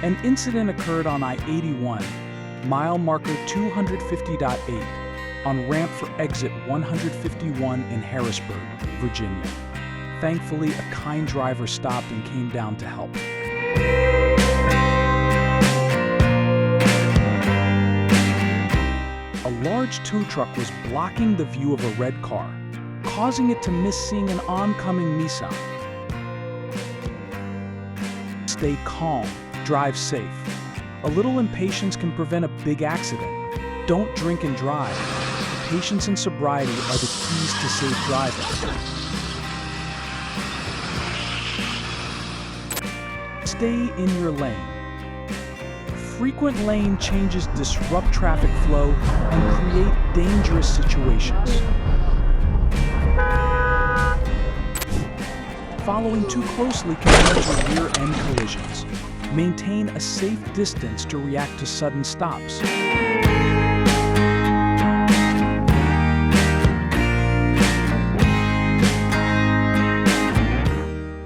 An incident occurred on I-81, mile marker 250.8, on ramp for exit 151 in Harrisburg, Virginia. Thankfully, a kind driver stopped and came down to help. A large tow truck was blocking the view of a red car, causing it to miss seeing an oncoming Nissan. Stay calm, drive safe. A little impatience can prevent a big accident. Don't drink and drive. Patience and sobriety are the keys to safe driving. Stay in your lane. Frequent lane changes disrupt traffic flow and create dangerous situations. Following too closely can lead to rear-end collisions. Maintain a safe distance to react to sudden stops.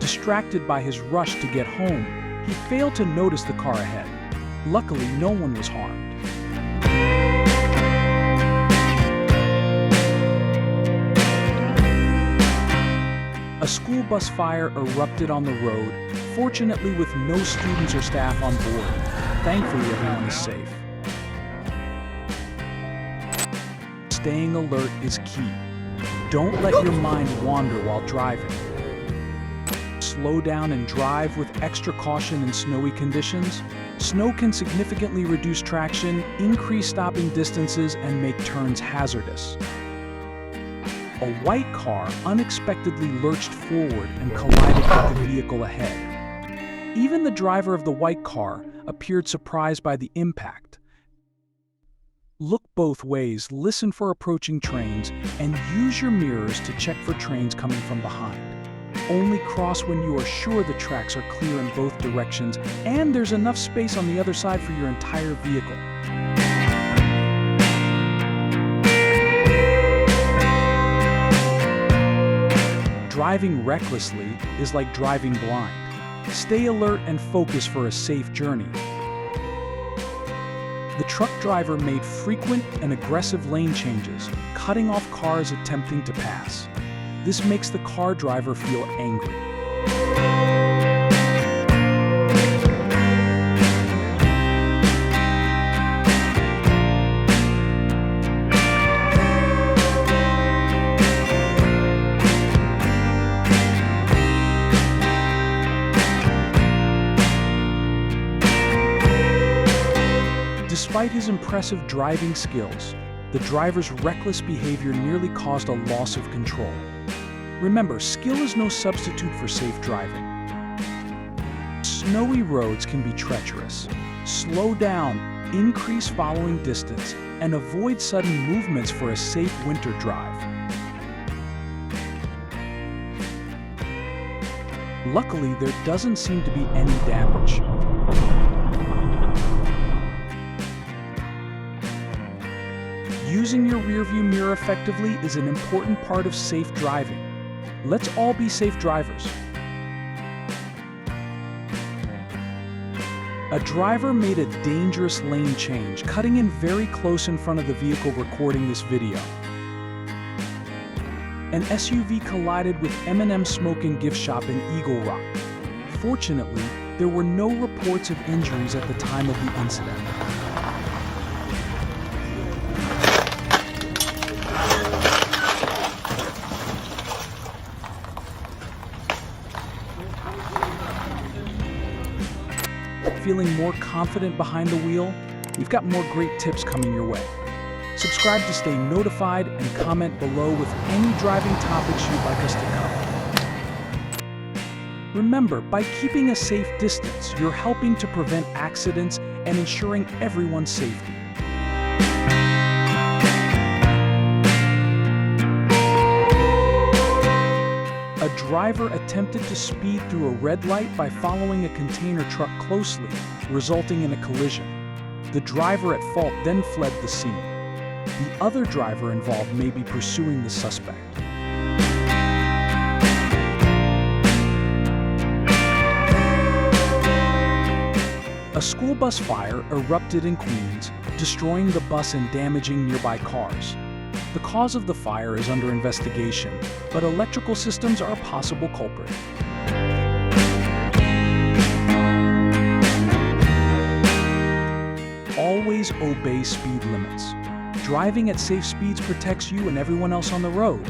Distracted by his rush to get home, he failed to notice the car ahead. Luckily, no one was harmed. A school bus fire erupted on the road, fortunately with no students or staff on board. Thankfully, everyone is safe. Staying alert is key. Don't let your mind wander while driving. Slow down and drive with extra caution in snowy conditions. Snow can significantly reduce traction, increase stopping distances, and make turns hazardous. A white car unexpectedly lurched forward and collided with the vehicle ahead. Even the driver of the white car appeared surprised by the impact. Look both ways, listen for approaching trains, and use your mirrors to check for trains coming from behind. Only cross when you are sure the tracks are clear in both directions and there's enough space on the other side for your entire vehicle. Driving recklessly is like driving blind. Stay alert and focus for a safe journey. The truck driver made frequent and aggressive lane changes, cutting off cars attempting to pass. This makes the car driver feel angry. Despite his impressive driving skills, the driver's reckless behavior nearly caused a loss of control. Remember, skill is no substitute for safe driving. Snowy roads can be treacherous. Slow down, increase following distance, and avoid sudden movements for a safe winter drive. Luckily, there doesn't seem to be any damage. Using your rearview mirror effectively is an important part of safe driving. Let's all be safe drivers. A driver made a dangerous lane change, cutting in very close in front of the vehicle recording this video. An SUV collided with M&M Smoke & Gift Shop in Eagle Rock. Fortunately, there were no reports of injuries at the time of the incident. Feeling more confident behind the wheel? We've got more great tips coming your way. Subscribe to stay notified and comment below with any driving topics you'd like us to cover. Remember, by keeping a safe distance, you're helping to prevent accidents and ensuring everyone's safety. A driver attempted to speed through a red light by following a container truck closely, resulting in a collision. The driver at fault then fled the scene. The other driver involved may be pursuing the suspect. A A school bus fire erupted in Queens, destroying the bus and damaging nearby cars. The cause of the fire is under investigation, but electrical systems are a possible culprit. Always obey speed limits. Driving at safe speeds protects you and everyone else on the road.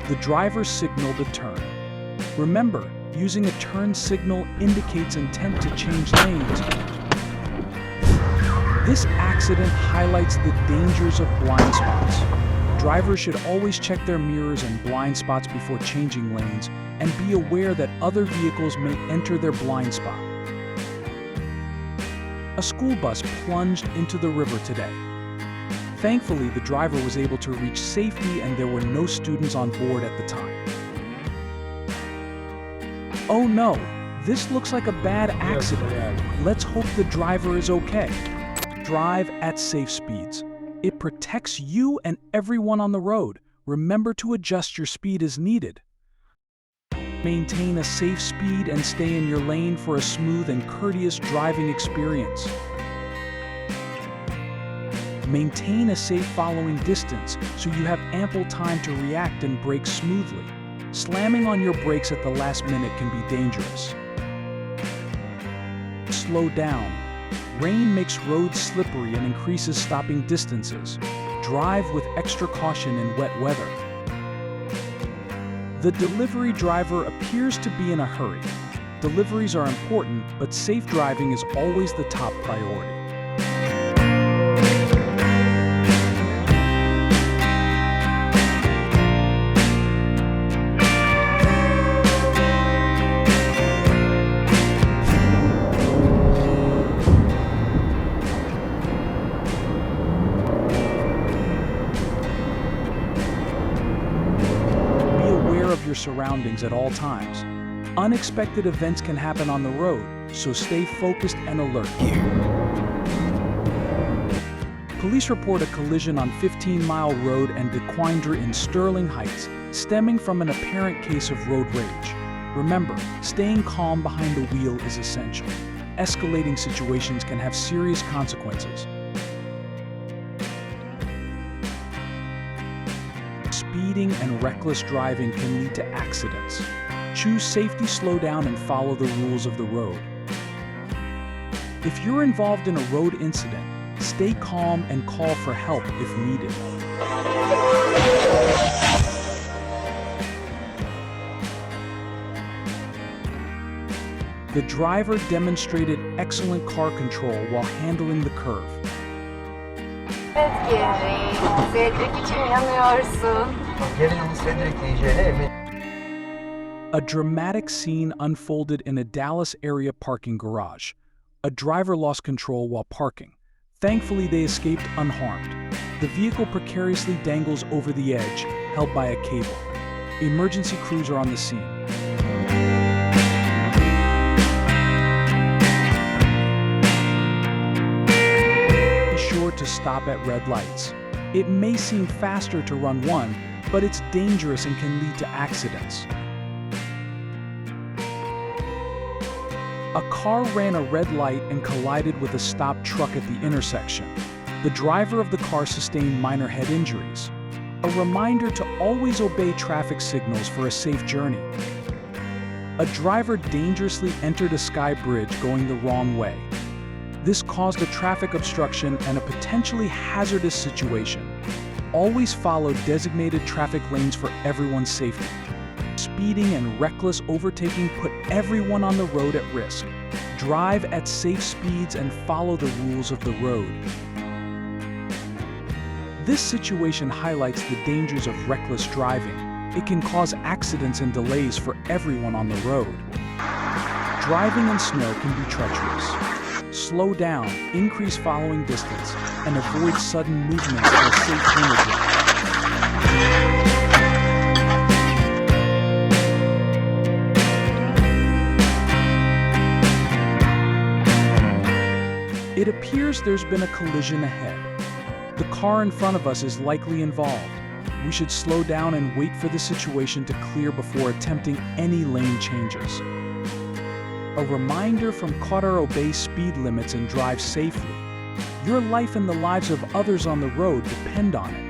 The driver signaled a turn. Remember, using a turn signal indicates intent to change lanes. This accident highlights the dangers of blind spots. Drivers should always check their mirrors and blind spots before changing lanes and be aware that other vehicles may enter their blind spot. A school bus plunged into the river today. Thankfully, the driver was able to reach safety and there were no students on board at the time. Oh no, this looks like a bad accident. Let's hope the driver is okay. Drive at safe speeds. It protects you and everyone on the road. Remember to adjust your speed as needed. Maintain a safe speed and stay in your lane for a smooth and courteous driving experience. Maintain a safe following distance so you have ample time to react and brake smoothly. Slamming on your brakes at the last minute can be dangerous. Slow down. Rain makes roads slippery and increases stopping distances. Drive with extra caution in wet weather. The delivery driver appears to be in a hurry. Deliveries are important, but safe driving is always the top priority. Your surroundings at all times. Unexpected events can happen on the road, so stay focused and alert. Police report a collision on 15 Mile Road and Dequindre in Sterling Heights, stemming from an apparent case of road rage. Remember, staying calm behind the wheel is essential. Escalating situations can have serious consequences. Speeding and reckless driving can lead to accidents. Choose safety, slow down, and follow the rules of the road. If you're involved in a road incident, stay calm and call for help if needed. The driver demonstrated excellent car control while handling the curve. Evet Geri, Cedric için yanıyorsun. Geri'nin Cedric diyeceğine emin. A dramatic scene unfolded in a Dallas area parking garage. A driver lost control while parking. Thankfully, they escaped unharmed. The vehicle precariously dangles over the edge, held by a cable. Emergency crews are on the scene. To stop at red lights. It may seem faster to run one, but it's dangerous and can lead to accidents. A car ran a red light and collided with a stopped truck at the intersection. The driver of the car sustained minor head injuries. A reminder to always obey traffic signals for a safe journey. A driver dangerously entered a sky bridge going the wrong way. This caused a traffic obstruction and a potentially hazardous situation. Always follow designated traffic lanes for everyone's safety. Speeding and reckless overtaking put everyone on the road at risk. Drive at safe speeds and follow the rules of the road. This situation highlights the dangers of reckless driving. It can cause accidents and delays for everyone on the road. Driving in snow can be treacherous. Slow down, increase following distance, and avoid sudden movements for a safe winter drive. It appears there's been a collision ahead. The car in front of us is likely involved. We should slow down and wait for the situation to clear before attempting any lane changes. A reminder from Qatar: obey speed limits and drive safely. Your life and the lives of others on the road depend on it.